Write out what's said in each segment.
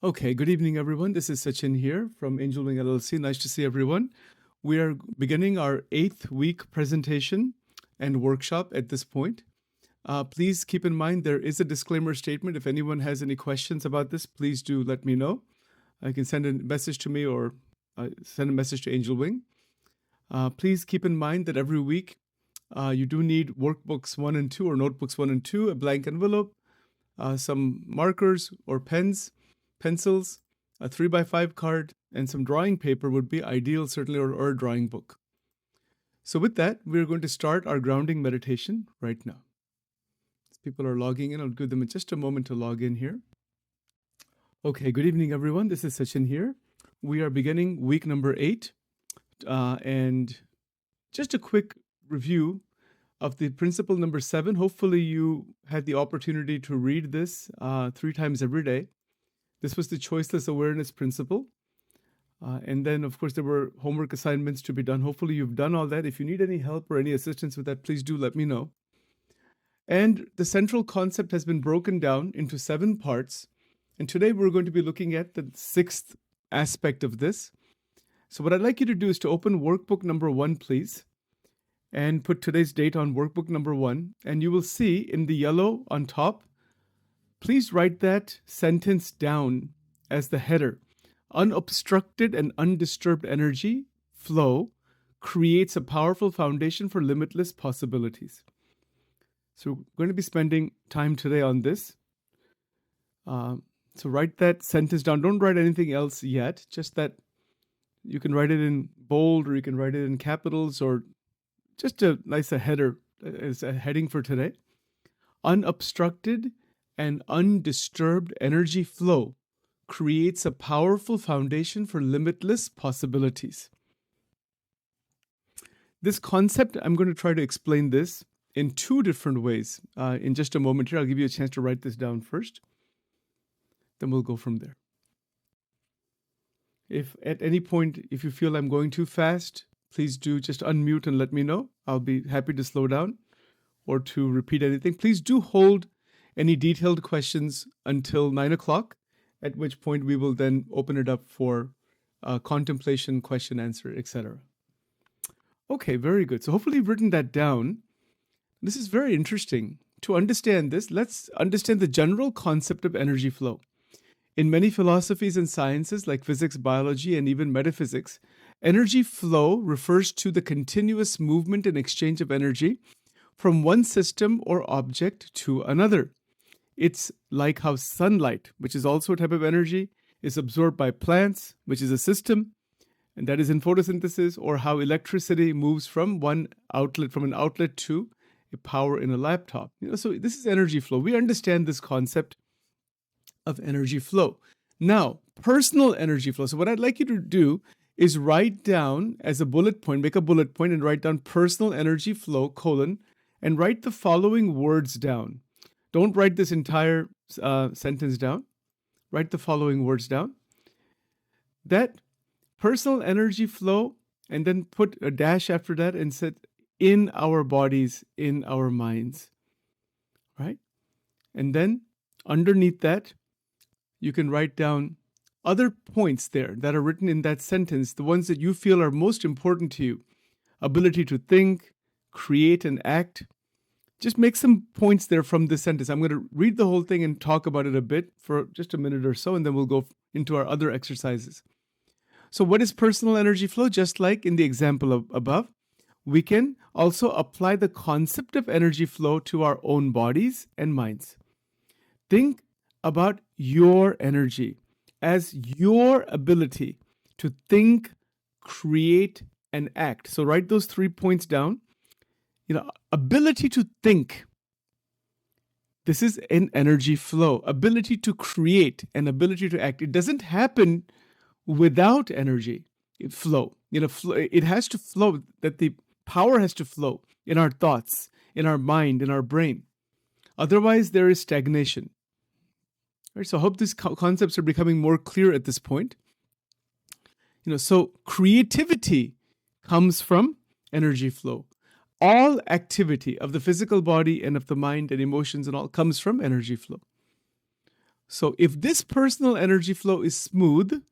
Okay, good evening, everyone. This is Sachin here from Angel Wing LLC. Nice to see everyone. We are beginning our 8th week presentation and workshop at this point. Please keep in mind there is a disclaimer statement. If anyone has any questions about this, please do let me know. I can send a message to me or send a message to Angel Wing. Please keep in mind that every week you do need workbooks 1 and 2 or notebooks 1 and 2, a blank envelope, some markers or pens, pencils, a 3x5 card, and some drawing paper would be ideal, certainly, or a drawing book. So with that, we're going to start our grounding meditation right now. As people are logging in, I'll give them just a moment to log in here. Okay, good evening, everyone. This is Sachin here. We are beginning week number 8. And just a quick review of the principle number 7. Hopefully you had the opportunity to read this 3 times every day. This was the choiceless awareness principle. And then, of course, there were homework assignments to be done. Hopefully you've done all that. If you need any help or any assistance with that, please do let me know. And the central concept has been broken down into 7 parts. And today we're going to be looking at the 6th aspect of this. So what I'd like you to do is to open workbook number 1, please, and put today's date on workbook number 1. And you will see in the yellow on top, please write that sentence down as the header. Unobstructed and undisturbed energy flow creates a powerful foundation for limitless possibilities. So we're going to be spending time today on this. So write that sentence down. Don't write anything else yet, just that you can write it in bold or you can write it in capitals or just a nice header as a heading for today. Unobstructed and undisturbed energy flow creates a powerful foundation for limitless possibilities. This concept, I'm going to try to explain this in 2 different ways. In just a moment here, I'll give you a chance to write this down first. Then we'll go from there. If at any point, if you feel I'm going too fast, please do just unmute and let me know. I'll be happy to slow down or to repeat anything. Please do hold any detailed questions until 9 o'clock, at which point we will then open it up for contemplation, question, answer, etc. Okay, very good. So hopefully you've written that down. This is very interesting. To understand this, let's understand the general concept of energy flow. In many philosophies and sciences like physics, biology, and even metaphysics, energy flow refers to the continuous movement and exchange of energy from one system or object to another. It's like how sunlight, which is also a type of energy, is absorbed by plants, which is a system, and that is in photosynthesis, or how electricity moves from an outlet to a power in a laptop. So this is energy flow. We understand this concept of energy flow. Now, personal energy flow. So what I'd like you to do is write down as a bullet point, make a bullet point and write down personal energy flow, and write the following words down. Don't write this entire sentence down. Write the following words down. That personal energy flow, and then put a dash after that and say, in our bodies, in our minds. Right? And then underneath that, you can write down other points there that are written in that sentence, the ones that you feel are most important to you. Ability to think, create, and act. Just make some points there from this sentence. I'm going to read the whole thing and talk about it a bit for just a minute or so, and then we'll go into our other exercises. So what is personal energy flow? Just like in the example above, we can also apply the concept of energy flow to our own bodies and minds. Think about your energy as your ability to think, create, and act. So write those 3 points down. Ability to think. This is an energy flow. Ability to create and ability to act. It doesn't happen without energy flow. It has to flow, that the power has to flow in our thoughts, in our mind, in our brain. Otherwise, there is stagnation. Right? So I hope these concepts are becoming more clear at this point. So creativity comes from energy flow. All activity of the physical body and of the mind and emotions and all comes from energy flow. So if this personal energy flow is smooth,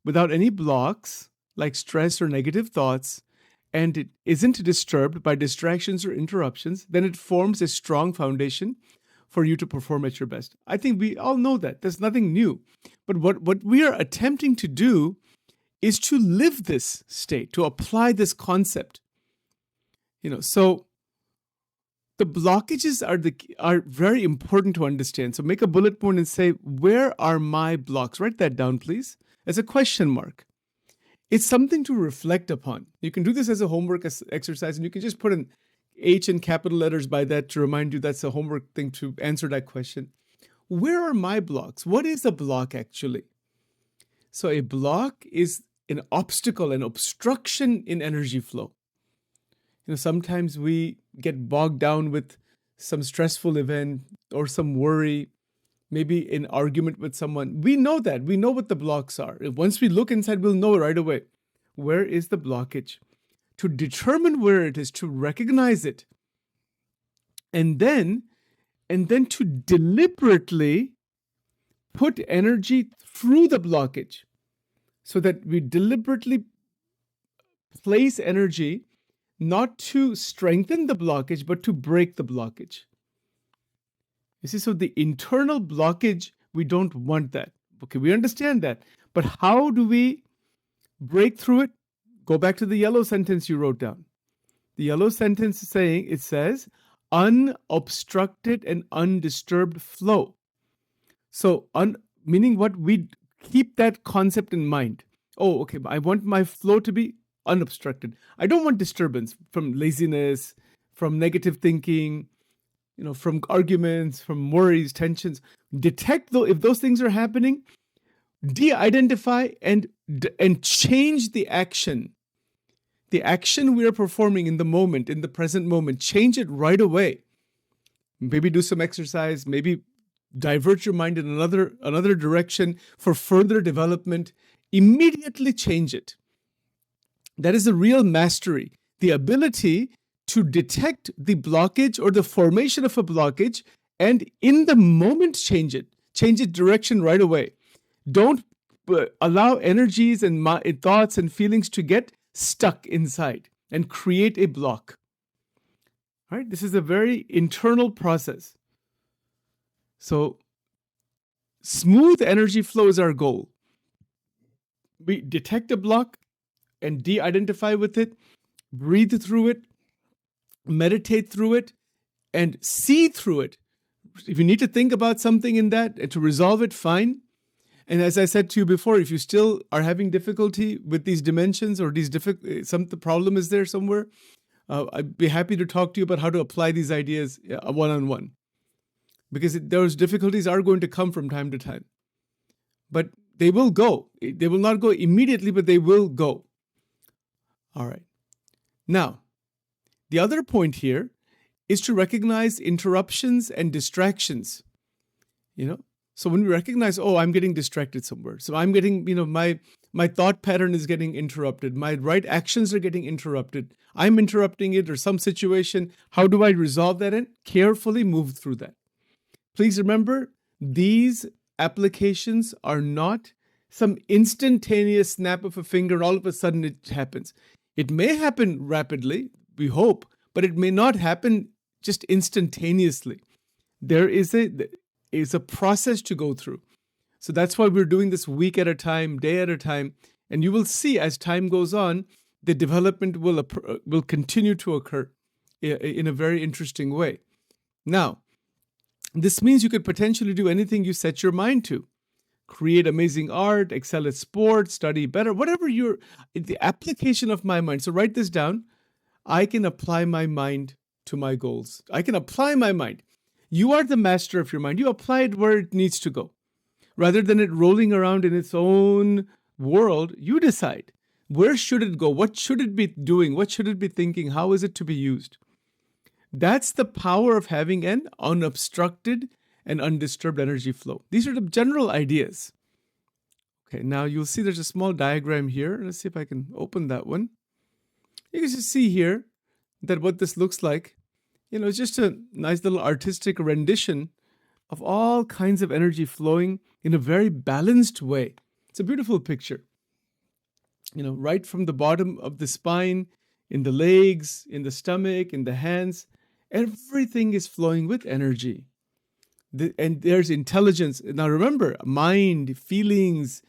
without any blocks like stress or negative thoughts, and it isn't disturbed by distractions or interruptions, then it forms a strong foundation for you to perform at your best. I think we all know that. There's nothing new. But what we are attempting to do is to live this state, to apply this concept. So the blockages are very important to understand. So make a bullet point and say, where are my blocks? Write that down, please, as a question mark. It's something to reflect upon. You can do this as a homework exercise, and you can just put an H in capital letters by that to remind you that's a homework thing to answer that question. Where are my blocks? What is a block actually? So a block is an obstacle, an obstruction in energy flow. Sometimes we get bogged down with some stressful event or some worry, maybe an argument with someone. We know that. We know what the blocks are. Once we look inside, we'll know right away. Where is the blockage? To determine where it is, to recognize it, and then to deliberately put energy through the blockage, so that we deliberately place energy not to strengthen the blockage, but to break the blockage. You see, so the internal blockage, we don't want that. Okay, we understand that. But how do we break through it? Go back to the yellow sentence you wrote down. The yellow sentence says, unobstructed and undisturbed flow. So, meaning what? We keep that concept in mind. Oh, okay, I want my flow to be unobstructed. I don't want disturbance from laziness, from negative thinking, from arguments, from worries, tensions. Detect though if those things are happening, de-identify and change the action. The action we are performing in the moment, in the present moment, change it right away. Maybe do some exercise, maybe divert your mind in another direction for further development. Immediately change it. That is the real mastery, the ability to detect the blockage or the formation of a blockage and in the moment change it direction right away. Don't allow energies and thoughts and feelings to get stuck inside and create a block. All right? This is a very internal process. So smooth energy flow is our goal. We detect a block and de-identify with it, breathe through it, meditate through it, and see through it. If you need to think about something in that and to resolve it, fine. And as I said to you before, if you still are having difficulty with these dimensions or the problem is there somewhere, I'd be happy to talk to you about how to apply these ideas one-on-one. Because those difficulties are going to come from time to time. But they will go. They will not go immediately, but they will go. All right. Now, the other point here is to recognize interruptions and distractions. So when we recognize, I'm getting distracted somewhere. So I'm getting, my thought pattern is getting interrupted. My right actions are getting interrupted. I'm interrupting it or some situation. How do I resolve that and carefully move through that? Please remember, these applications are not some instantaneous snap of a finger, all of a sudden it happens. It may happen rapidly, we hope, but it may not happen just instantaneously. There is a process to go through. So that's why we're doing this week at a time, day at a time. And you will see as time goes on, the development will continue to occur in a very interesting way. Now, this means you could potentially do anything you set your mind to. Create amazing art, excel at sports, study better, whatever the application of my mind. So write this down. I can apply my mind to my goals. I can apply my mind. You are the master of your mind. You apply it where it needs to go. Rather than it rolling around in its own world, you decide. Where should it go? What should it be doing? What should it be thinking? How is it to be used? That's the power of having an unobstructed and undisturbed energy flow. These are the general ideas. Okay, now you'll see there's a small diagram here. Let's see if I can open that one. You can just see here that what this looks like, it's just a nice little artistic rendition of all kinds of energy flowing in a very balanced way. It's a beautiful picture. Right from the bottom of the spine, in the legs, in the stomach, in the hands, everything is flowing with energy. And there's intelligence. Now remember, mind, feelings,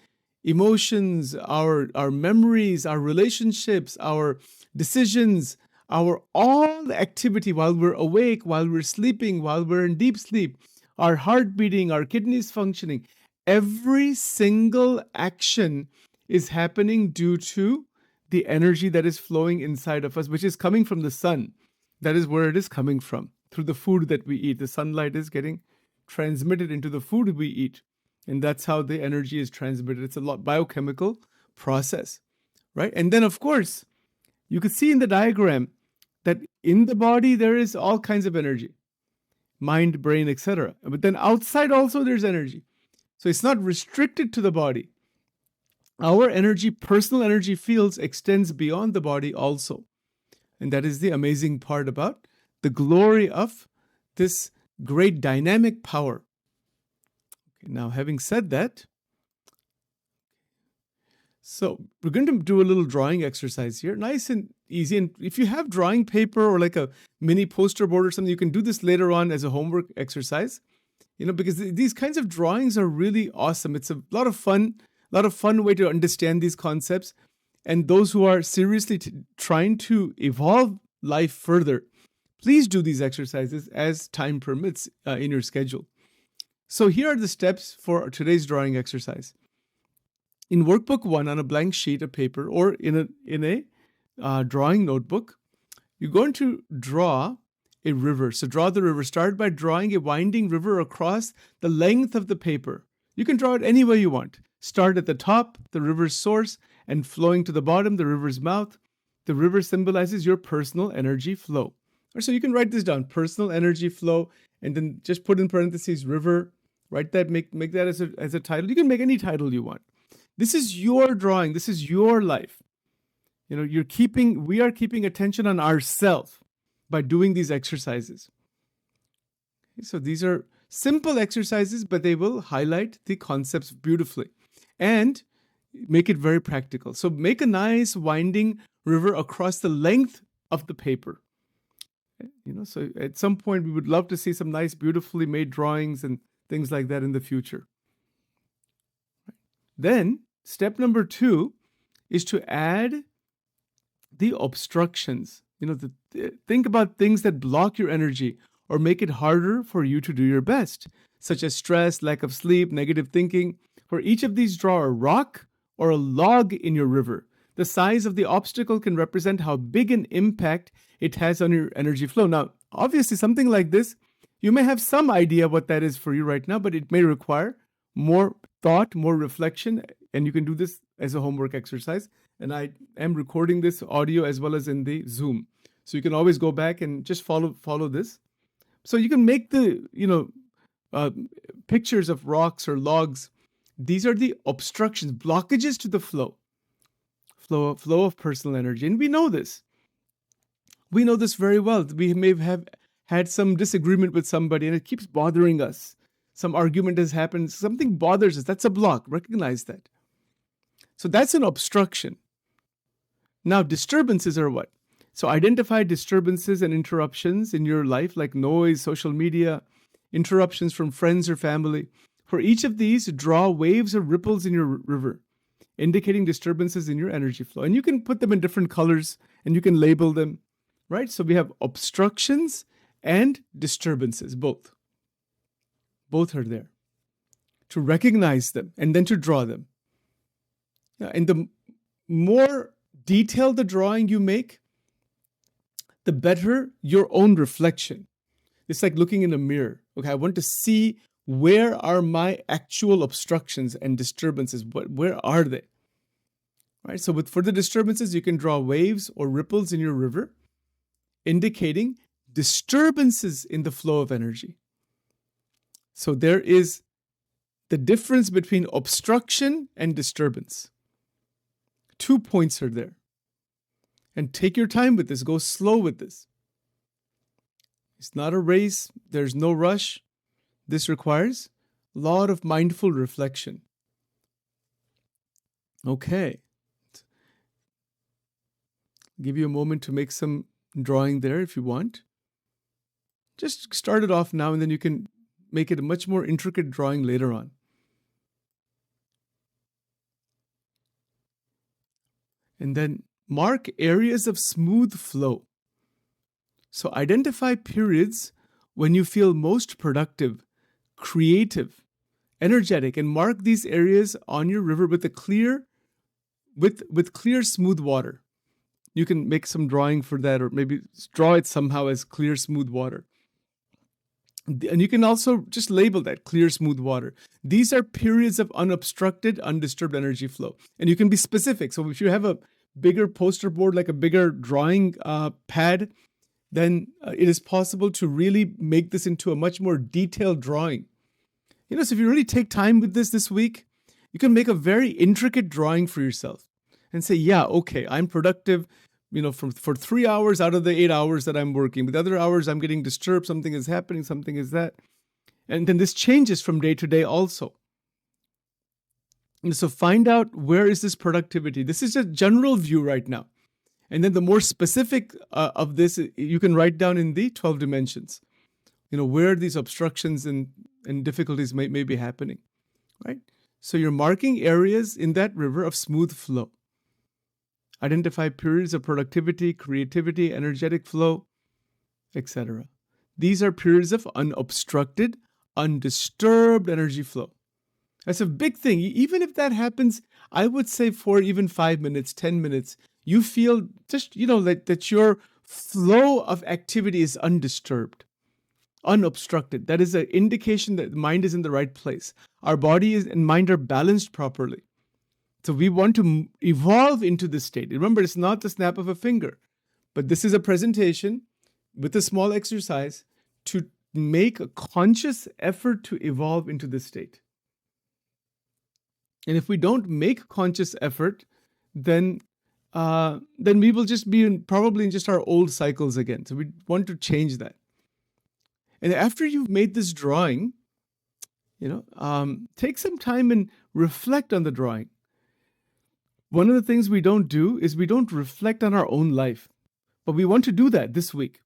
emotions, our memories, our relationships, our decisions, our all activity while we're awake, while we're sleeping, while we're in deep sleep, our heart beating, our kidneys functioning, every single action is happening due to the energy that is flowing inside of us, which is coming from the sun. That is where it is coming from, through the food that we eat. The sunlight is getting transmitted into the food we eat. And that's how the energy is transmitted. It's a biochemical process, right? And then, of course, you could see in the diagram that in the body, there is all kinds of energy, mind, brain, etc. But then outside also, there's energy. So it's not restricted to the body. Our energy, personal energy fields extends beyond the body also. And that is the amazing part about the glory of this great dynamic power. Okay, now, having said that, so we're going to do a little drawing exercise here, nice and easy. And if you have drawing paper or like a mini poster board or something, you can do this later on as a homework exercise, because these kinds of drawings are really awesome. It's a lot of fun way to understand these concepts. And those who are seriously trying to evolve life further, please do these exercises as time permits in your schedule. So here are the steps for today's drawing exercise. In workbook 1 on a blank sheet of paper or in a drawing notebook, you're going to draw a river. So draw the river. Start by drawing a winding river across the length of the paper. You can draw it any way you want. Start at the top, the river's source, and flowing to the bottom, the river's mouth. The river symbolizes your personal energy flow. Or so you can write this down, personal energy flow, and then just put in parentheses river. Write that, make that as a title. You can make any title you want. This is your drawing. This is your life. We are keeping attention on ourselves by doing these exercises. Okay, so these are simple exercises, but they will highlight the concepts beautifully and make it very practical. So make a nice winding river across the length of the paper. So at some point we would love to see some nice, beautifully made drawings and things like that in the future. Then step number 2 is to add the obstructions. Think about things that block your energy or make it harder for you to do your best, such as stress, lack of sleep, negative thinking. For each of these, draw a rock or a log in your river. The size of the obstacle can represent how big an impact it has on your energy flow. Now, obviously, something like this, you may have some idea what that is for you right now, but it may require more thought, more reflection, and you can do this as a homework exercise. And I am recording this audio as well as in the Zoom. So you can always go back and just follow this. So you can make the, pictures of rocks or logs. These are the obstructions, blockages to the flow of personal energy. And we know this. We know this very well. We may have had some disagreement with somebody and it keeps bothering us. Some argument has happened. Something bothers us. That's a block. Recognize that. So that's an obstruction. Now, disturbances are what? So identify disturbances and interruptions in your life, like noise, social media, interruptions from friends or family. For each of these, draw waves or ripples in your river, indicating disturbances in your energy flow. And you can put them in different colors and you can label them, right? So we have obstructions and disturbances, both. Both are there. To recognize them and then to draw them. And the more detailed the drawing you make, the better your own reflection. It's like looking in a mirror. Okay, I want to see where are my actual obstructions and disturbances. Where are they? Right. So for the disturbances, you can draw waves or ripples in your river, indicating disturbances in the flow of energy. So there is the difference between obstruction and disturbance. 2 points are there. And take your time with this. Go slow with this. It's not a race. There's no rush. This requires a lot of mindful reflection. Okay. Give you a moment to make some drawing there if you want. Just start it off now, and then you can make it a much more intricate drawing later on. And then mark areas of smooth flow. So identify periods when you feel most productive, creative, energetic, and mark these areas on your river with clear, smooth water. You can make some drawing for that, or maybe draw it somehow as clear, smooth water. And you can also just label that clear, smooth water. These are periods of unobstructed, undisturbed energy flow. And you can be specific. So if you have a bigger poster board, like a bigger drawing pad, then it is possible to really make this into a much more detailed drawing. So if you really take time with this week, you can make a very intricate drawing for yourself and say, yeah, okay, I'm productive, for 3 hours out of the 8 hours that I'm working. With other hours, I'm getting disturbed. Something is happening, something is that. And then this changes from day to day also. And so find out, where is this productivity? This is a general view right now. And then the more specific of this, you can write down in the 12 dimensions, where these obstructions and difficulties may be happening, right? So you're marking areas in that river of smooth flow. Identify periods of productivity, creativity, energetic flow, etc. These are periods of unobstructed, undisturbed energy flow. That's a big thing. Even if that happens, I would say for even 5 minutes, 10 minutes, you feel just, that your flow of activity is undisturbed, unobstructed. That is an indication that the mind is in the right place. Our body and mind are balanced properly. So we want to evolve into this state. Remember, it's not the snap of a finger, but this is a presentation with a small exercise to make a conscious effort to evolve into this state. And if we don't make conscious effort, then we will just be probably in just our old cycles again. So we want to change that. And after you've made this drawing, take some time and reflect on the drawing. One of the things we don't do is we don't reflect on our own life. But we want to do that this week.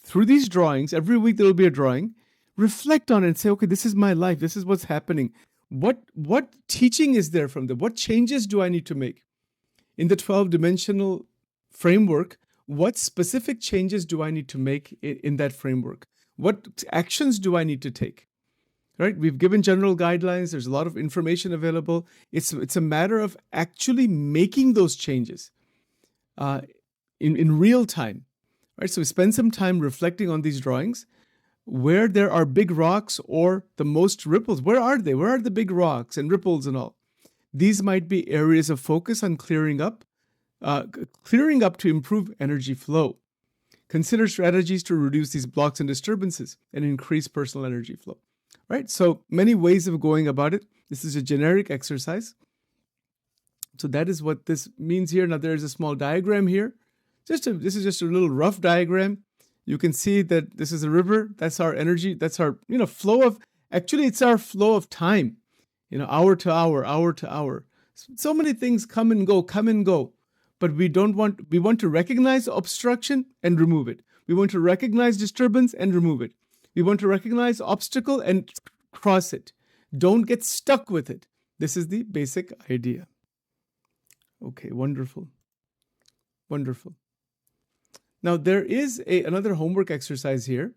Through these drawings, every week there will be a drawing. Reflect on it and say, okay, this is my life. This is what's happening. What teaching is there from them? What changes do I need to make? In the 12-dimensional framework, what specific changes do I need to make in that framework? What actions do I need to take? Right? We've given general guidelines. There's a lot of information available. It's a matter of actually making those changes in real time. Right? So we spend some time reflecting on these drawings. Where there are big rocks or the most ripples, where are they? Where are the big rocks and ripples and all? These might be areas of focus on clearing up to improve energy flow. Consider strategies to reduce these blocks and disturbances and increase personal energy flow. Right? So many ways of going about it. This is a generic exercise. So that is what this means here. Now there is a small diagram here. This is just a little rough diagram. You can see that this is a river. That's our energy. That's our flow of. Actually, it's our flow of time. Hour to hour, hour to hour. So many things come and go. But we want to recognize obstruction and remove it. We want to recognize disturbance and remove it. We want to recognize obstacle and cross it. Don't get stuck with it. This is the basic idea. Okay, wonderful. Wonderful. Now, there is another homework exercise here.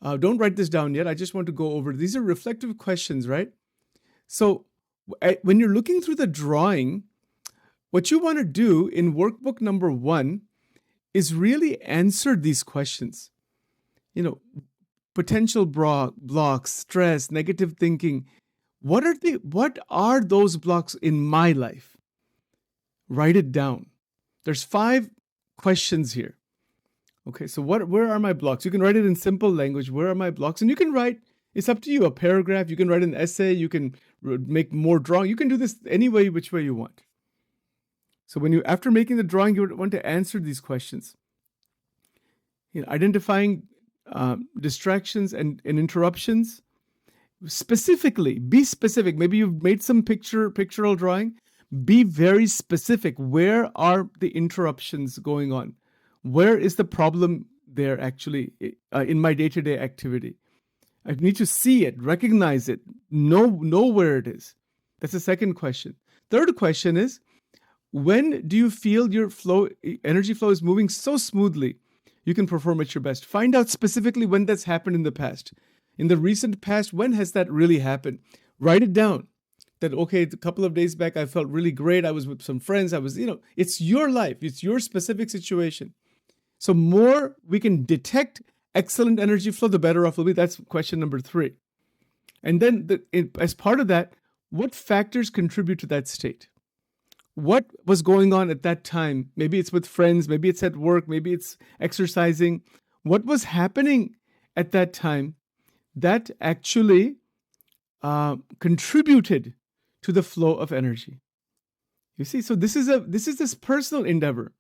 Don't write this down yet. I just want to go over. These are reflective questions, right? So when you're looking through the drawing, what you want to do in workbook number 1 is really answer these questions. Potential blocks, stress, negative thinking. What are those blocks in my life? Write it down. There's 5 questions here. Okay, so where are my blocks? You can write it in simple language. Where are my blocks? And you can write, it's up to you, a paragraph. You can write an essay. You can make more drawing. You can do this any way, which way you want. So after making the drawing, you want to answer these questions. Identifying distractions and interruptions, Specifically, be specific. Maybe you've made some pictorial drawing. Be very specific. Where are the interruptions going on? Where is the problem there actually in my day-to-day activity? I need to see it, recognize it, know where it is. That's the second question. Third question is, when do you feel your energy flow is moving so smoothly you can perform at your best? Find out specifically when that's happened in the past. In the recent past, when has that really happened? Write it down. That, okay, a couple of days back, I felt really great. I was with some friends. It's your life. It's your specific situation. So more we can detect excellent energy flow, the better off we'll be. That's question number 3. And then as part of that, what factors contribute to that state? What was going on at that time? Maybe it's with friends, maybe it's at work, maybe it's exercising. What was happening at that time that actually contributed to the flow of energy? You see, so this is this personal endeavor.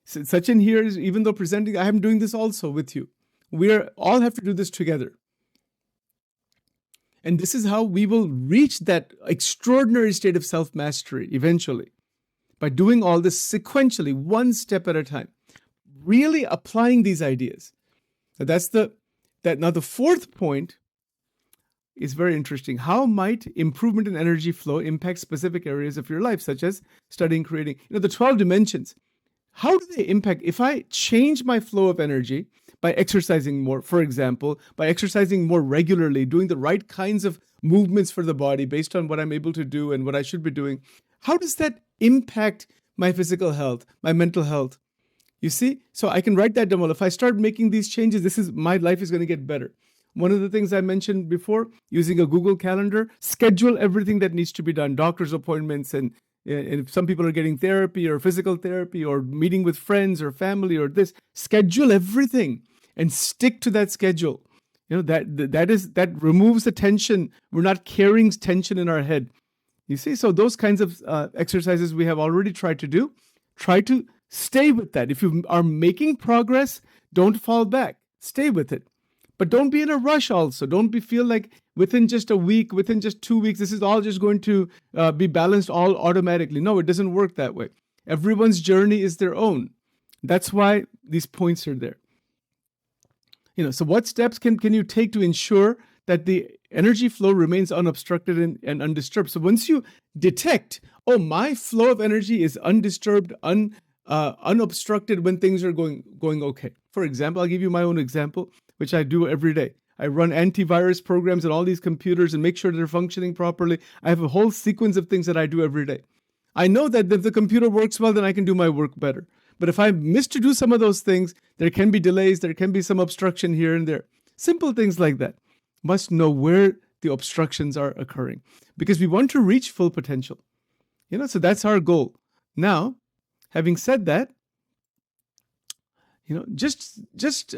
Sachin here is, even though presenting, I am doing this also with you. We all have to do this together. And this is how we will reach that extraordinary state of self-mastery eventually, by doing all this sequentially, one step at a time, really applying these ideas. So now the fourth point is very interesting. How might improvement in energy flow impact specific areas of your life, such as studying, creating? The 12 dimensions. How do they impact? If I change my flow of energy by exercising more, for example, by exercising more regularly, doing the right kinds of movements for the body based on what I'm able to do and what I should be doing, how does that impact my physical health, my mental health? You see? So I can write that down. Well, if I start making these changes, my life is going to get better. One of the things I mentioned before, using a Google Calendar, schedule everything that needs to be done, doctor's appointments, and if some people are getting therapy or physical therapy or meeting with friends or family or this, schedule everything and stick to that schedule. That removes the tension. We're not carrying tension in our head. You see, so those kinds of exercises we have already tried to do. Try to stay with that. If you are making progress, don't fall back. Stay with it. But don't be in a rush also. Don't feel like within just a week, within just 2 weeks, this is all just going to be balanced all automatically. No, it doesn't work that way. Everyone's journey is their own. That's why these points are there. So what steps can you take to ensure that the energy flow remains unobstructed and undisturbed? So once you detect, my flow of energy is undisturbed, unobstructed when things are going okay. For example, I'll give you my own example, which I do every day. I run antivirus programs on all these computers and make sure they're functioning properly. I have a whole sequence of things that I do every day. I know that if the computer works well, then I can do my work better. But if I miss to do some of those things, there can be delays, there can be some obstruction here and there. Simple things like that. Must know where the obstructions are occurring, because we want to reach full potential. So that's our goal. Now, having said that, just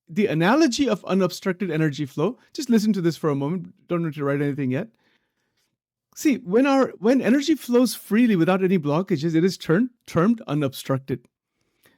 the analogy of unobstructed energy flow, just listen to this for a moment. Don't need to write anything yet. See, when energy flows freely without any blockages, it is termed unobstructed.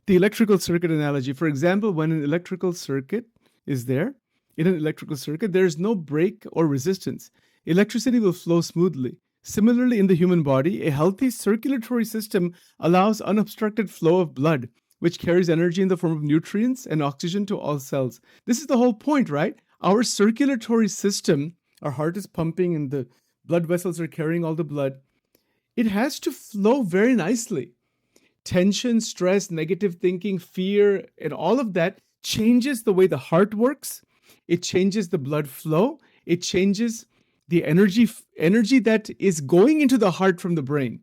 The electrical circuit analogy, for example, when an electrical circuit is there, in an electrical circuit, there is no break or resistance. Electricity will flow smoothly. Similarly, in the human body, a healthy circulatory system allows unobstructed flow of blood, which carries energy in the form of nutrients and oxygen to all cells. This is the whole point, right? Our circulatory system, our heart is pumping and the blood vessels are carrying all the blood. It has to flow very nicely. Tension, stress, negative thinking, fear, and all of that changes the way the heart works. It changes the blood flow. It changes the energy that is going into the heart from the brain.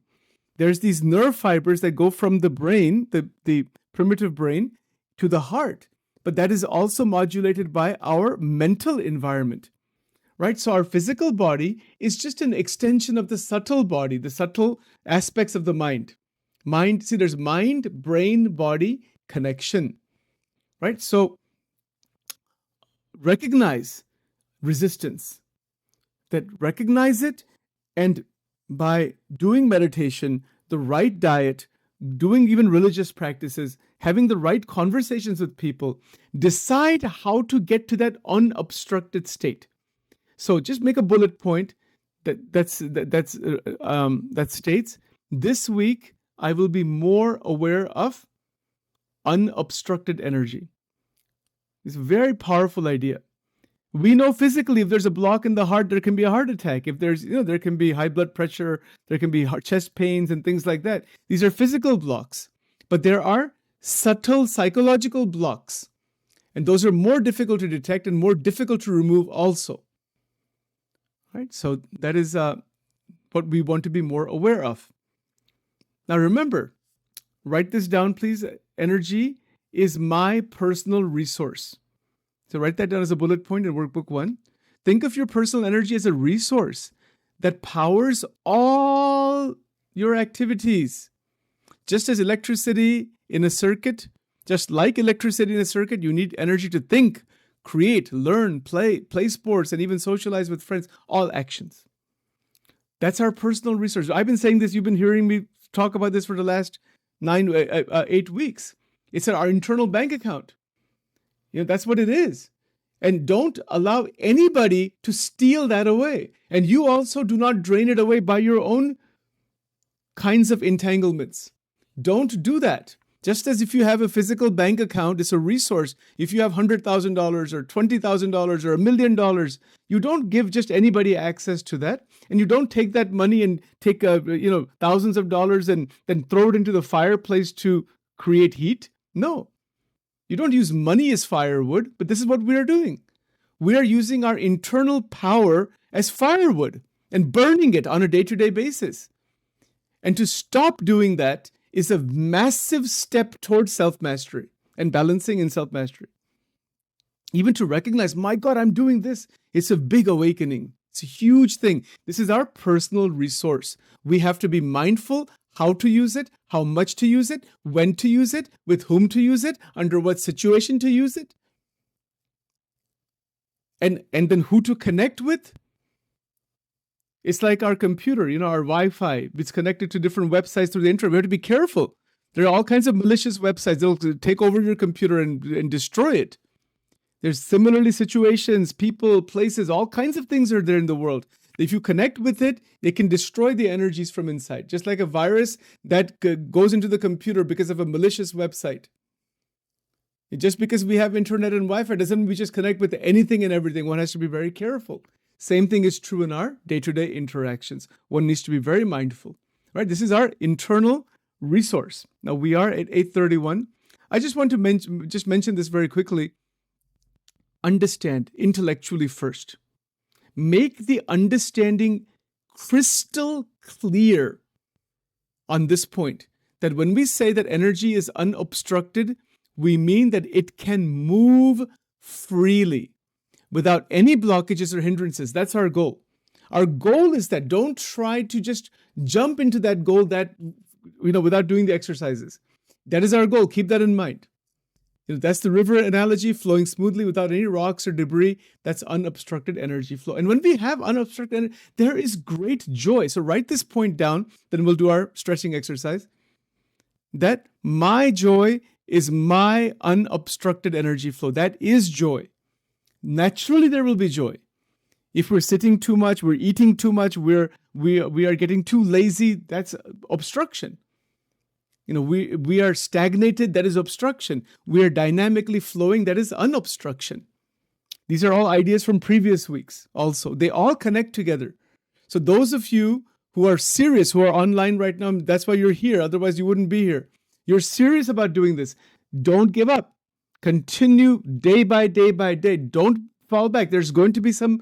There's these nerve fibers that go from the brain, the primitive brain, to the heart. But that is also modulated by our mental environment, right? So our physical body is just an extension of the subtle body, the subtle aspects of the mind. There's mind, brain, body connection, right? So recognize resistance, recognize it, and by doing meditation, the right diet, doing even religious practices, having the right conversations with people, decide how to get to that unobstructed state. So just make a bullet point that states, this week I will be more aware of unobstructed energy. It's a very powerful idea. We know physically if there's a block in the heart, there can be a heart attack. If there's, there can be high blood pressure, there can be chest pains and things like that. These are physical blocks. But there are subtle psychological blocks. And those are more difficult to detect and more difficult to remove also. Right? So that is what we want to be more aware of. Now remember, write this down, please. Energy is my personal resource. So write that down as a bullet point in workbook 1. Think of your personal energy as a resource that powers all your activities. Just as electricity in a circuit, just like electricity in a circuit, you need energy to think, create, learn, play sports, and even socialize with friends, all actions. That's our personal resource. I've been saying this, you've been hearing me talk about this for the last 8 weeks. It's our internal bank account. That's what it is. And don't allow anybody to steal that away. And you also do not drain it away by your own kinds of entanglements. Don't do that. Just as if you have a physical bank account, it's a resource. If you have $100,000 or $20,000 or $1 million, you don't give just anybody access to that. And you don't take that money and take thousands of dollars and then throw it into the fireplace to create heat. No. You don't use money as firewood, but this is what we are doing. We are using our internal power as firewood and burning it on a day-to-day basis. And to stop doing that is a massive step towards self-mastery and balancing in self-mastery. Even to recognize, my God, I'm doing this. It's a big awakening. It's a huge thing. This is our personal resource. We have to be mindful how to use it, how much to use it, when to use it, with whom to use it, under what situation to use it, and then who to connect with. It's like our computer, our Wi-Fi. It's connected to different websites through the internet. We have to be careful. There are all kinds of malicious websites that will take over your computer and destroy it. There's similarly situations, people, places, all kinds of things are there in the world. If you connect with it, they can destroy the energies from inside. Just like a virus that goes into the computer because of a malicious website. Just because we have internet and Wi-Fi doesn't mean we just connect with anything and everything. One has to be very careful. Same thing is true in our day-to-day interactions. One needs to be very mindful. Right? This is our internal resource. Now we are at 8:31. I just want to mention this very quickly. Understand intellectually first. Make the understanding crystal clear on this point, that when we say that energy is unobstructed, we mean that it can move freely without any blockages or hindrances. That's our goal. Our goal is that don't try to just jump into that goal without doing the exercises. That is our goal. Keep that in mind. That's the river analogy, flowing smoothly without any rocks or debris. That's unobstructed energy flow. And when we have unobstructed energy, there is great joy. So write this point down, then we'll do our stretching exercise. That my joy is my unobstructed energy flow. That is joy. Naturally, there will be joy. If we're sitting too much, we're eating too much, we are getting too lazy, that's obstruction. We are stagnated, that is obstruction. We are dynamically flowing, that is unobstruction. These are all ideas from previous weeks also. They all connect together. So those of you who are serious, who are online right now, that's why you're here. Otherwise, you wouldn't be here. You're serious about doing this. Don't give up. Continue day by day by day. Don't fall back. There's going to be some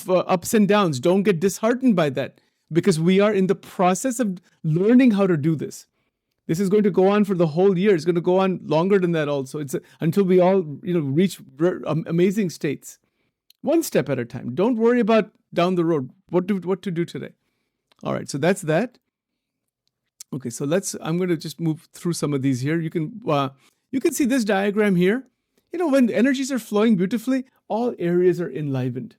ups and downs. Don't get disheartened by that, because we are in the process of learning how to do this. This is going to go on for the whole year. It's going to go on longer than that also. It's until we all reach amazing states. One step at a time. Don't worry about down the road what to do today. All right, so that's that. Okay, so I'm going to just move through some of these here. You can see this diagram here. When energies are flowing beautifully, all areas are enlivened.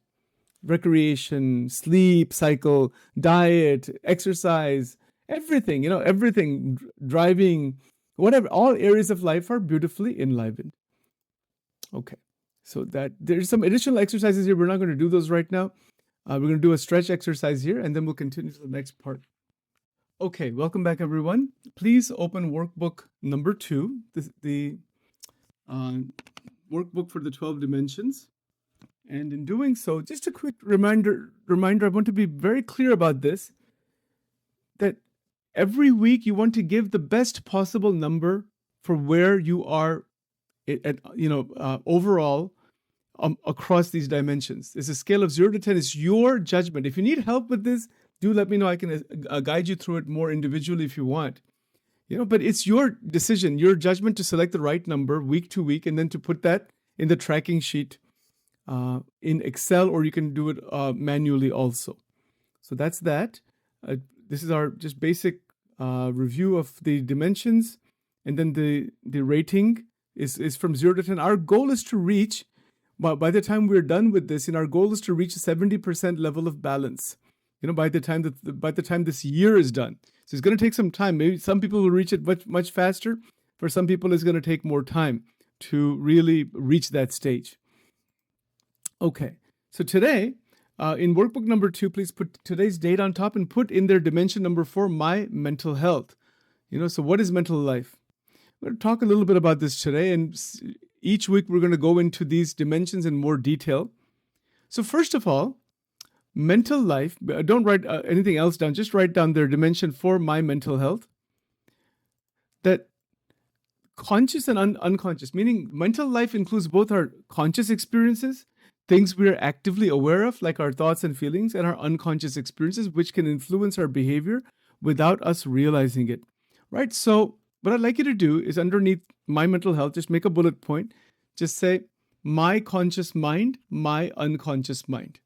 Recreation, sleep cycle, diet, exercise, everything, everything, driving, whatever, all areas of life are beautifully enlivened. Okay, so that there's some additional exercises here. We're not going to do those right now. We're going to do a stretch exercise here, and then we'll continue to the next part. Okay, welcome back, everyone. Please open workbook number 2, the workbook for the 12 dimensions. And in doing so, just a quick reminder, I want to be very clear about this, that every week you want to give the best possible number for where you are overall across these dimensions. It's a scale of 0 to 10. It's your judgment. If you need help with this, do let me know. I can guide you through it more individually if you want. But it's your decision, your judgment to select the right number week to week, and then to put that in the tracking sheet in Excel, or you can do it manually also. So that's that. This is our just basic review of the dimensions, and then the rating is from 0 to 10. Our goal is to reach, by the time we're done with this, our goal is to reach a 70% level of balance. By the time this year is done. So it's going to take some time. Maybe some people will reach it much faster. For some people, it's going to take more time to really reach that stage. Okay, so today, in workbook number 2, please put today's date on top and put in there dimension number 4, my mental health. So what is mental life? We're going to talk a little bit about this today, and each week we're going to go into these dimensions in more detail. So first of all, mental life, don't write anything else down, just write down their dimension 4, my mental health. That conscious and unconscious, meaning mental life includes both our conscious experiences, things we are actively aware of, like our thoughts and feelings, and our unconscious experiences, which can influence our behavior without us realizing it, right? So what I'd like you to do is underneath my mental health, just make a bullet point, just say my conscious mind, my unconscious mind.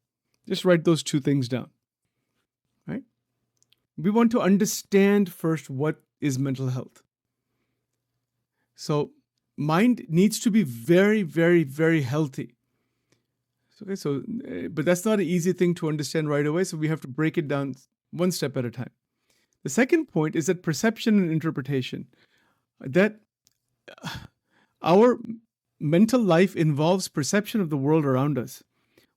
Just write those two things down, right? We want to understand first what is mental health. So mind needs to be very, very, very healthy. Okay, but that's not an easy thing to understand right away, so we have to break it down one step at a time. The second point is that perception and interpretation, that our mental life involves perception of the world around us,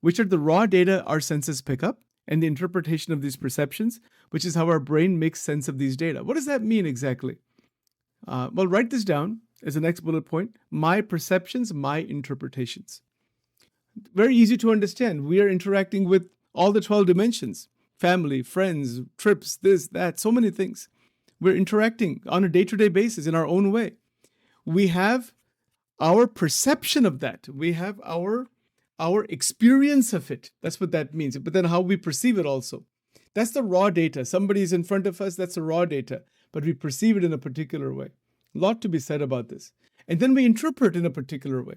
which are the raw data our senses pick up, and the interpretation of these perceptions, which is how our brain makes sense of these data. What does that mean exactly? Well, write this down as the next bullet point. My perceptions, my interpretations. Very easy to understand. We are interacting with all the 12 dimensions, family, friends, trips, this, that, so many things. We're interacting on a day-to-day basis in our own way. We have our perception of that. We have our experience of it. That's what that means. But then how we perceive it also. That's the raw data. Somebody is in front of us, that's the raw data. But we perceive it in a particular way. A lot to be said about this. And then we interpret in a particular way.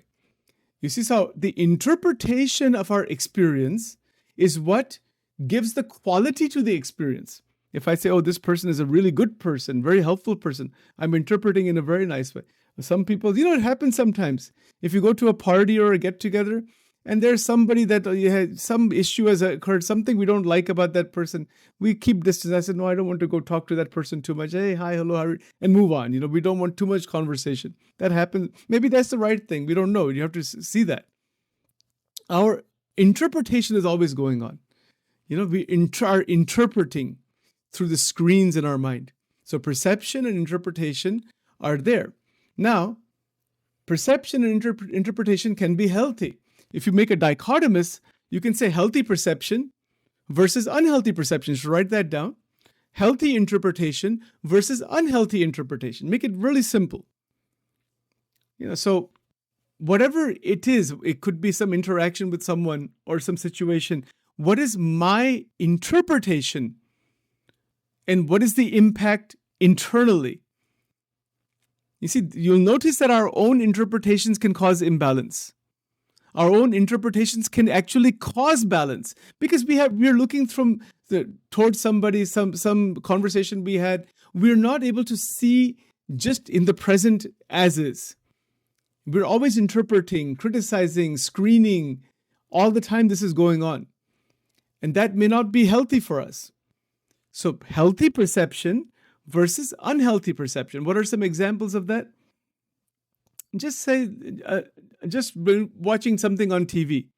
You see, so the interpretation of our experience is what gives the quality to the experience. If I say, oh, this person is a really good person, very helpful person, I'm interpreting in a very nice way. Some people, it happens sometimes. If you go to a party or a get-together, and there's somebody that some issue has occurred, something we don't like about that person, we keep distance. I said, no, I don't want to go talk to that person too much. Hey, hi, hello, how are you? And move on. We don't want too much conversation. That happens. Maybe that's the right thing. We don't know. You have to see that. Our interpretation is always going on. We are interpreting through the screens in our mind. So perception and interpretation are there. Now, perception and interpretation can be healthy. If you make a dichotomous, you can say healthy perception versus unhealthy perception. So write that down. Healthy interpretation versus unhealthy interpretation. Make it really simple. So whatever it is, it could be some interaction with someone or some situation. What is my interpretation? And what is the impact internally? You see, you'll notice that our own interpretations can cause imbalance. Our own interpretations can actually cause balance because we're looking towards somebody, some conversation we had. We're not able to see just in the present as is. We're always interpreting, criticizing, screening. All the time this is going on. And that may not be healthy for us. So healthy perception versus unhealthy perception. What are some examples of that? Just say, just watching something on TV,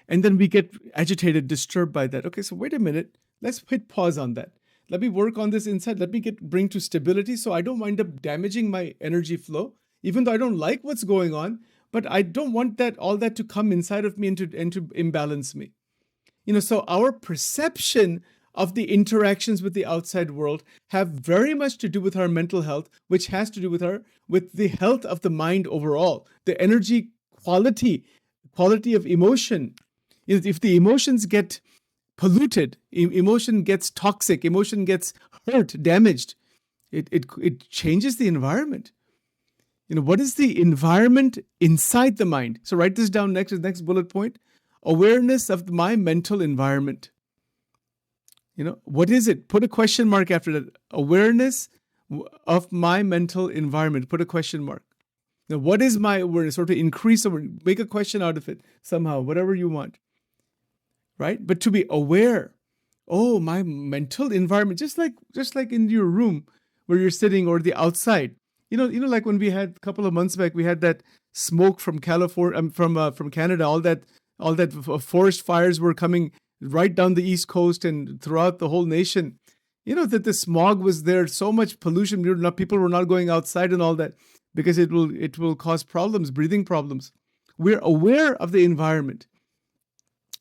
And then we get agitated, disturbed by that. Okay, so wait a minute. Let's hit pause on that. Let me work on this inside. Let me bring to stability so I don't wind up damaging my energy flow, even though I don't like what's going on. But I don't want all that to come inside of me and to imbalance me. So our perception of the interactions with the outside world have very much to do with our mental health, which has to do with the health of the mind overall, the energy quality of emotion. If the emotions get polluted, emotion gets toxic, emotion gets hurt, damaged, it changes the environment. What is the environment inside the mind? So write this down next bullet point. Awareness of my mental environment. What is it? Put a question mark after that. Awareness of my mental environment. Put a question mark. Now, what is my awareness? Or to increase awareness, make a question out of it somehow, whatever you want. Right? But to be aware, my mental environment, just like in your room where you're sitting or the outside. Like when we had a couple of months back, we had that smoke from California, from Canada, all that forest fires were coming right down the East Coast and throughout the whole nation. That the smog was there, so much pollution. People were not going outside and all that because it will cause problems, breathing problems. We're aware of the environment.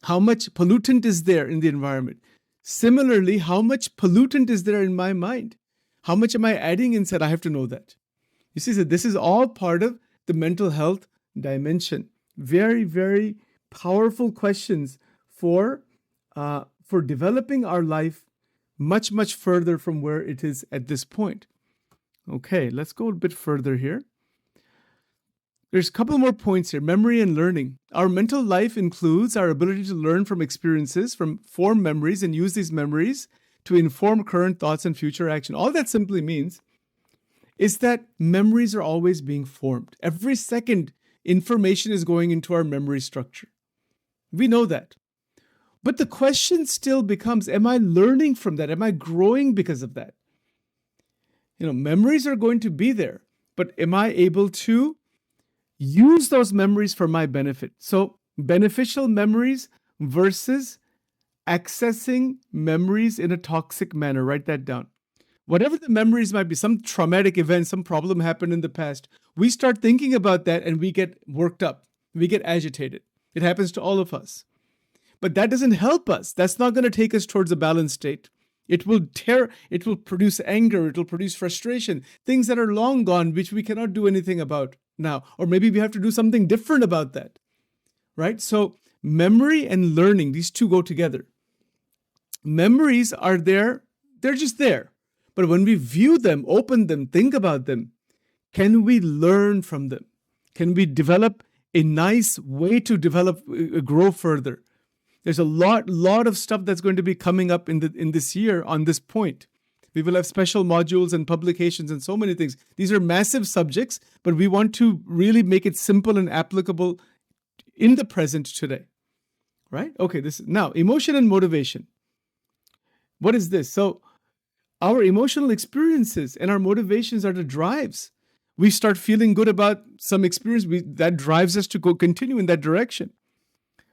How much pollutant is there in the environment? Similarly, how much pollutant is there in my mind? How much am I adding inside? I have to know that. You see, so this is all part of the mental health dimension. Very, very powerful questions for developing our life much, much further from where it is at this point. Okay, let's go a bit further here. There's a couple more points here. Memory and learning. Our mental life includes our ability to learn from experiences, form memories, and use these memories to inform current thoughts and future action. All that simply means is that memories are always being formed. Every second, information is going into our memory structure. We know that. But the question still becomes, am I learning from that? Am I growing because of that? Memories are going to be there, but am I able to use those memories for my benefit? So beneficial memories versus accessing memories in a toxic manner. Write that down. Whatever the memories might be, some traumatic event, some problem happened in the past, we start thinking about that and we get worked up. We get agitated. It happens to all of us. But that doesn't help us. That's not going to take us towards a balanced state. It will produce anger, it will produce frustration, things that are long gone, which we cannot do anything about now. Or maybe we have to do something different about that. Right? So memory and learning, these two go together. Memories are there, they're just there. But when we view them, open them, think about them, can we learn from them? Can we develop a nice way to grow further? There's a lot of stuff that's going to be coming up in this year on this point. We will have special modules and publications and so many things. These are massive subjects, but we want to really make it simple and applicable in the present today. Right? Okay, now emotion and motivation. What is this? So our emotional experiences and our motivations are the drives. We start feeling good about some experience that drives us to continue in that direction.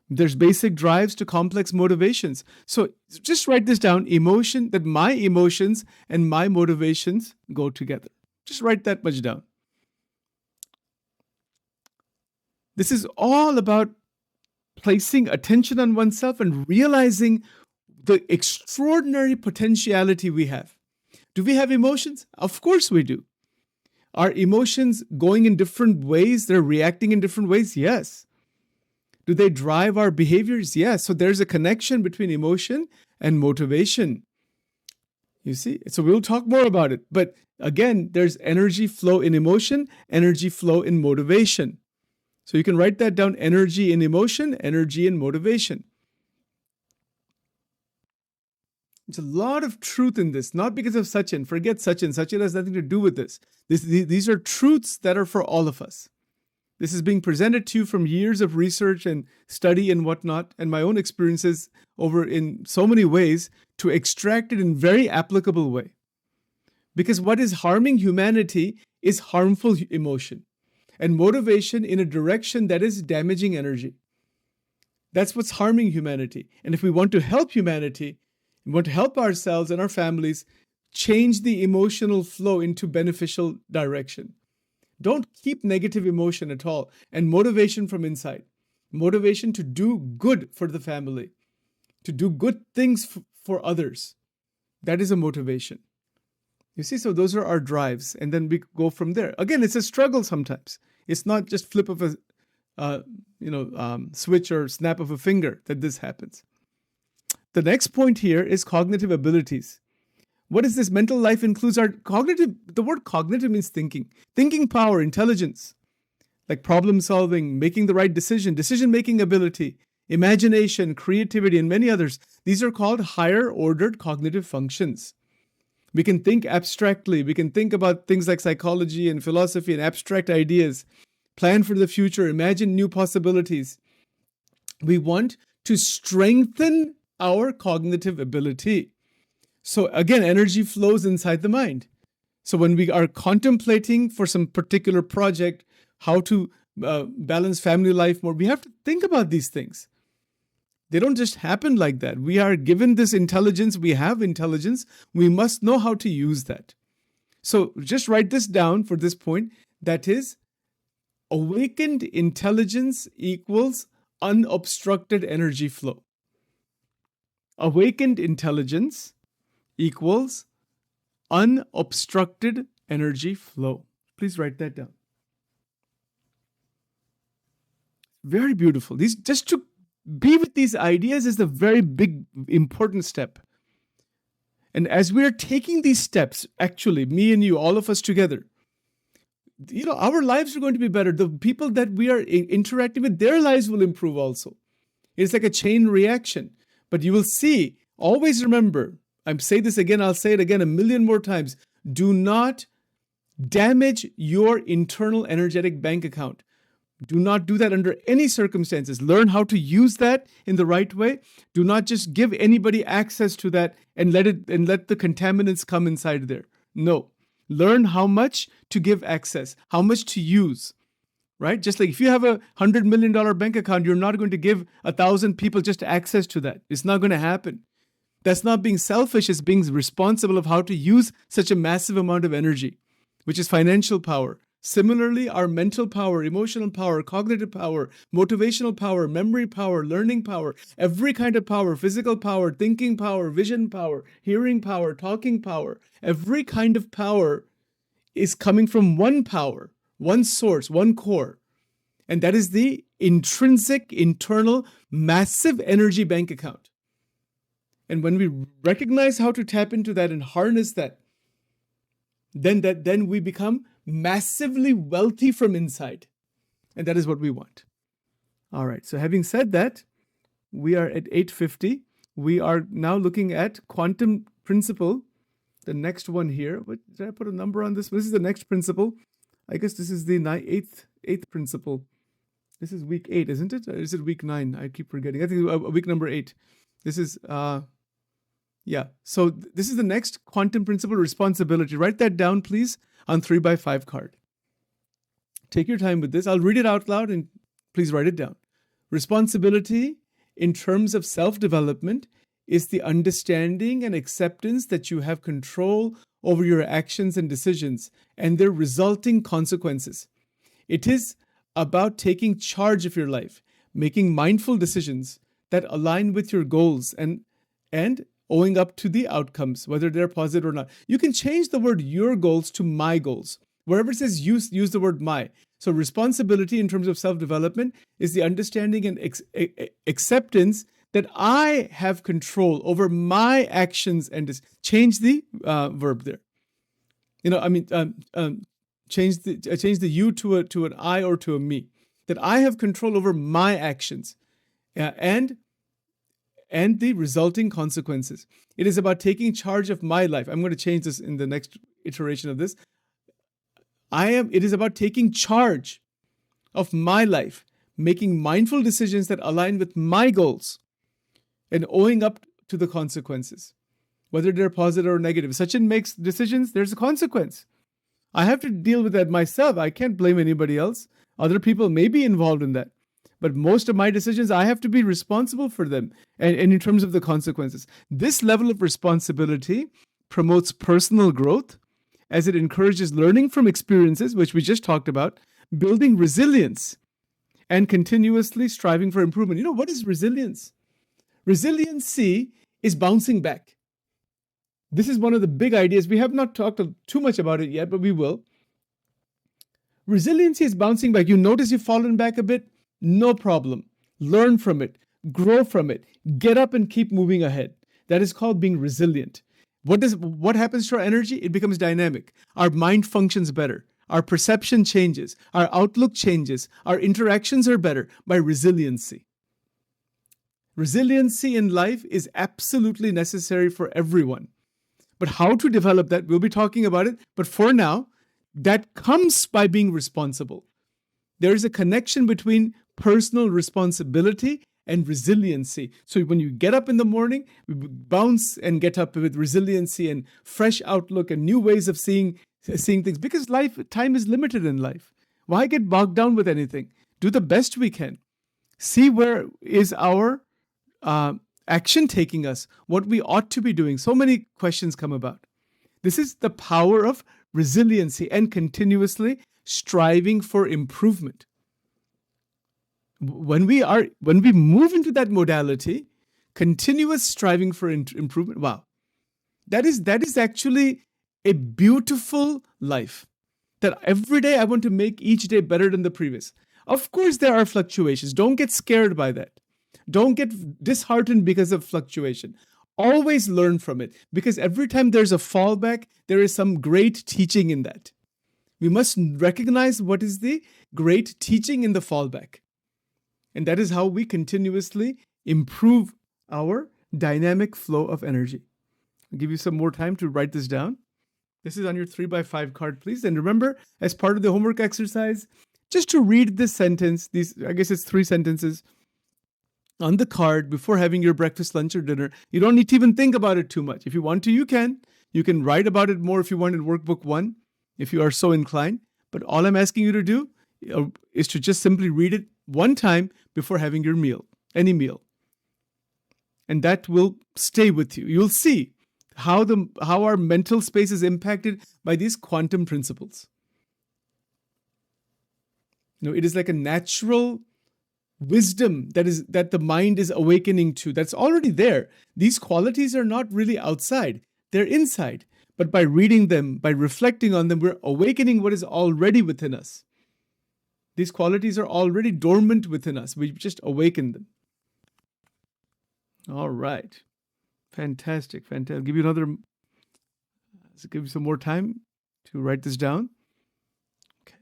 There's basic drives to complex motivations. So just write this down, that my emotions and my motivations go together. Just write that much down. This is all about placing attention on oneself and realizing the extraordinary potentiality we have. Do we have emotions? Of course we do. Are emotions going in different ways? They're reacting in different ways? Yes. Do they drive our behaviors? Yes. So there's a connection between emotion and motivation. You see? So we'll talk more about it. But again, there's energy flow in emotion, energy flow in motivation. So you can write that down, energy in emotion, energy in motivation. There's a lot of truth in this, not because of Sachin. Forget Sachin. Sachin has nothing to do with this. These are truths that are for all of us. This is being presented to you from years of research and study and whatnot, and my own experiences over in so many ways to extract it in very applicable way. Because what is harming humanity is harmful emotion and motivation in a direction that is damaging energy. That's what's harming humanity. And if we want to help humanity, we want to help ourselves and our families change the emotional flow into beneficial direction. Don't keep negative emotion at all, and motivation from inside. Motivation to do good for the family, to do good things for others. That is a motivation. You see, so those are our drives, and then we go from there. Again, it's a struggle sometimes. It's not just flip of a switch or snap of a finger that this happens. The next point here is cognitive abilities. What is this? Mental life includes our cognitive. The word cognitive means thinking power, intelligence, like problem solving, making the right decision-making ability, imagination, creativity, and many others. These are called higher ordered cognitive functions. We can think abstractly. We can think about things like psychology and philosophy and abstract ideas, plan for the future, imagine new possibilities. We want to strengthen our cognitive ability. So again, energy flows inside the mind. So when we are contemplating for some particular project, how to balance family life more, we have to think about these things. They don't just happen like that. We are given this intelligence. We have intelligence. We must know how to use that. So just write this down for this point. That is, awakened intelligence equals unobstructed energy flow. Awakened intelligence equals unobstructed energy flow. Please write that down. Very beautiful. Just to be with these ideas is a very big, important step. And as we are taking these steps, actually, me and you, all of us together, our lives are going to be better. The people that we are interacting with, their lives will improve also. It's like a chain reaction. But you will see, always remember, I say this again, I'll say it again a million more times. Do not damage your internal energetic bank account. Do not do that under any circumstances. Learn how to use that in the right way. Do not just give anybody access to that and let the contaminants come inside there. No. Learn how much to give access, how much to use. Right? Just like if you have a $100 million bank account, you're not going to give 1,000 people just access to that. It's not going to happen. That's not being selfish. It's being responsible of how to use such a massive amount of energy, which is financial power. Similarly, our mental power, emotional power, cognitive power, motivational power, memory power, learning power, every kind of power, physical power, thinking power, vision power, hearing power, talking power, every kind of power is coming from one power, one source, one core. And that is the intrinsic, internal, massive energy bank account. And when we recognize how to tap into that and harness that, then we become massively wealthy from inside. And that is what we want. All right. So having said that, we are at 8:50. We are now looking at quantum principle. The next one here. Did I put a number on this? This is the next principle. I guess this is the eighth principle. This is week 8, isn't it? Or is it week 9? I keep forgetting. I think week number 8. This is, yeah. So this is the next quantum principle, responsibility. Write that down, please, on 3x5 card. Take your time with this. I'll read it out loud and please write it down. Responsibility in terms of self-development is the understanding and acceptance that you have control over your actions and decisions and their resulting consequences. It is about taking charge of your life, making mindful decisions that align with your goals and owing up to the outcomes, whether they're positive or not. You can change the word your goals to my goals. Wherever it says use the word my. So responsibility in terms of self-development is the understanding and acceptance that I have control over my actions and change the verb there. Change the you to an I or to a me. That I have control over my actions and the resulting consequences. It is about taking charge of my life. I'm going to change this in the next iteration of this. It is about taking charge of my life, making mindful decisions that align with my goals, and owing up to the consequences, whether they're positive or negative. Sachin makes decisions, there's a consequence. I have to deal with that myself. I can't blame anybody else. Other people may be involved in that. But most of my decisions, I have to be responsible for them and in terms of the consequences. This level of responsibility promotes personal growth as it encourages learning from experiences, which we just talked about, building resilience, and continuously striving for improvement. You know, what is resilience? Resiliency is bouncing back. This is one of the big ideas. We have not talked too much about it yet, but we will. Resiliency is bouncing back. You notice you've fallen back a bit? No problem. Learn from it, grow from it, get up and keep moving ahead. That is called being resilient. What happens to our energy? It becomes dynamic. Our mind functions better. Our perception changes. Our outlook changes. Our interactions are better by resiliency. Resiliency in life is absolutely necessary for everyone. But how to develop that, we'll be talking about it. But for now, that comes by being responsible. There is a connection between personal responsibility and resiliency. So when you get up in the morning, bounce and get up with resiliency and fresh outlook and new ways of seeing things. Because time is limited in life. Why get bogged down with anything? Do the best we can. See where is our action taking us, what we ought to be doing. So many questions come about. This is the power of resiliency and continuously striving for improvement. When we move into that modality, continuous striving for improvement, wow, that is actually a beautiful life. That every day I want to make each day better than the previous. Of course, there are fluctuations. Don't get scared by that. Don't get disheartened because of fluctuation. Always learn from it, because every time there's a fallback, there is some great teaching in that. We must recognize what is the great teaching in the fallback. And that is how we continuously improve our dynamic flow of energy. I'll give you some more time to write this down. This is on your 3x5 card, please. And remember, as part of the homework exercise, just to read this sentence, I guess it's 3 sentences, on the card before having your breakfast, lunch, or dinner. You don't need to even think about it too much. If you want to, you can. You can write about it more if you want in workbook 1, if you are so inclined. But all I'm asking you to do is to just simply read it one time before having your meal, any meal. And that will stay with you. You'll see how our mental space is impacted by these quantum principles. It is like a natural wisdom that the mind is awakening to. That's already there. These qualities are not really outside. They're inside. But by reading them, by reflecting on them, we're awakening what is already within us. These qualities are already dormant within us. We just awaken them. All right. Fantastic. I'll give you give you some more time to write this down. Okay.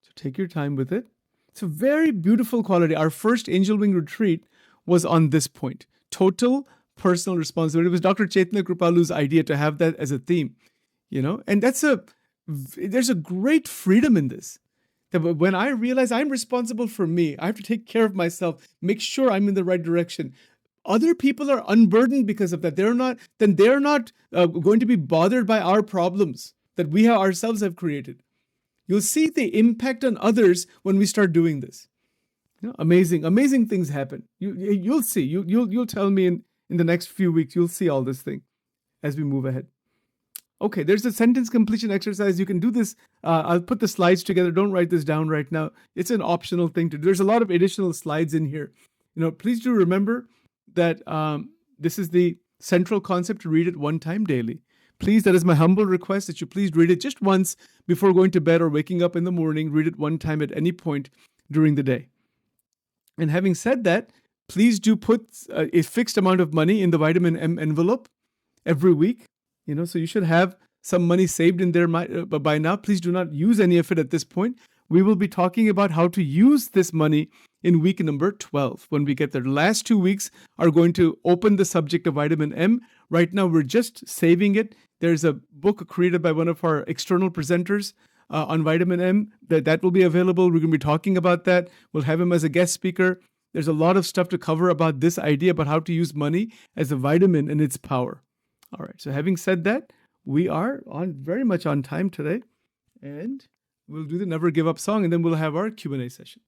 So take your time with it. It's a very beautiful quality. Our first Angel Wing retreat was on this point. Total personal responsibility. It was Dr. Chaitanya Kripalu's idea to have that as a theme, and there's a great freedom in this. That when I realize I'm responsible for me, I have to take care of myself, make sure I'm in the right direction. Other people are unburdened because of that. They're not going to be bothered by our problems that we ourselves have created. You'll see the impact on others when we start doing this. Amazing things happen. You'll see. You'll tell me in the next few weeks. You'll see all this thing as we move ahead. Okay, there's a sentence completion exercise. You can do this. I'll put the slides together. Don't write this down right now. It's an optional thing to do. There's a lot of additional slides in here. Please do remember that this is the central concept to read it one time daily. Please, that is my humble request that you please read it just once before going to bed or waking up in the morning. Read it one time at any point during the day. And having said that, please do put a fixed amount of money in the vitamin M envelope every week. So you should have some money saved in there by now. Please do not use any of it at this point. We will be talking about how to use this money in week number 12 when we get there. The last 2 weeks are going to open the subject of vitamin M. Right now, we're just saving it. There's a book created by one of our external presenters on vitamin M that will be available. We're going to be talking about that. We'll have him as a guest speaker. There's a lot of stuff to cover about this idea about how to use money as a vitamin and its power. All right. So having said that, we are very much on time today. And we'll do the Never Give Up song, and then we'll have our Q&A session.